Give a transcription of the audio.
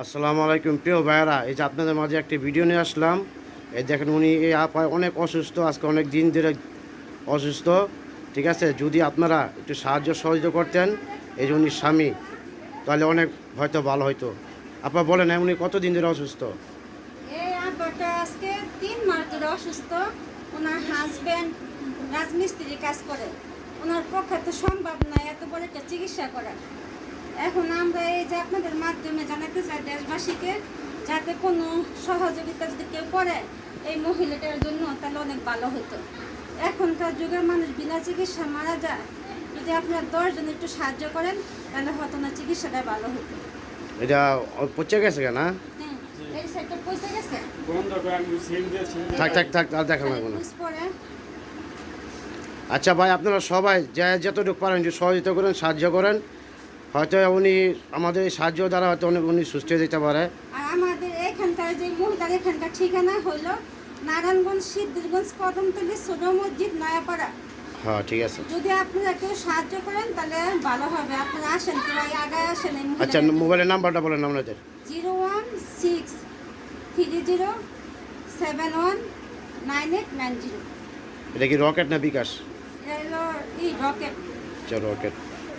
আসসালামু আলাইকুম প্রিয় ভাইয়েরা, এই যে আপনাদের মাঝে একটি ভিডিও নিয়ে আসলাম। এই দেখেন, উনি এই আপা অনেক অসুস্থ, আজকে অনেক দিন ধরে অসুস্থ। ঠিক আছে, যদি আপনারা একটু সাহায্য সহযোগিতা করতেন, এই যে উনি স্বামী, তাহলে অনেক হয়তো ভালো হতো। আপা বলেন, উনি কতদিন ধরে অসুস্থ? এই আব্বাটা আজকে 3 মাস ধরে অসুস্থ। ওনার হাজব্যান্ড রাজমিস্ত্রি কাজ করে, ওনার পক্ষে তো সম্ভব নয় এত বড় একটা চিকিৎসা করা। এখন আমরা এই যে আপনাদের মাধ্যমে জানাতে চাই দেশবাসীকে, যাতে কোনো সহযোগিতা যদি কেউ করে এই মহিলাটার জন্য, তাহলে অনেক ভালো হতো। এখনকার যুগের মানুষ বিনা চিকিৎসা মারা যায়। যদি আপনারা 10 জন একটু সাহায্য করেন, তাহলে হয়তো না চিকিৎসাটা ভালো হতো। এটা পচে গেছে কেনা? হ্যাঁ, এই সাইডটা পয়সা গেছে। থাক থাক থাক, আর দেখা লাগবে না। পরে আচ্ছা ভাই, আপনারা সবাই যতটুকু পারেন যে সহযোগিতা করেন, সাহায্য করেন। হয়তো উনি আমাদের এই সাহায্য দ্বারা হয়তো উনি সুস্থ হয়ে যেতে পারে। আর আমাদের এখানকার যে মহিলার এখানকার ঠিকানা হলো নারায়ণগঞ্জ সিদ্ধিরগঞ্জ কদমতলী ছোট মসজিদ নয়াপাড়া। হ্যাঁ, ঠিক আছে। যদি আপনারা কেউ সাহায্য করেন তাহলে ভালো হবে। আপনারা আসেন, প্রায় আগায় আসেন। এই আচ্ছা, মোবাইলের নাম্বারটা বলেন আপনাদের। 01630719890। এটা কি রকেট না বিকাশ? হলো রকেট। আচ্ছা, রকেট।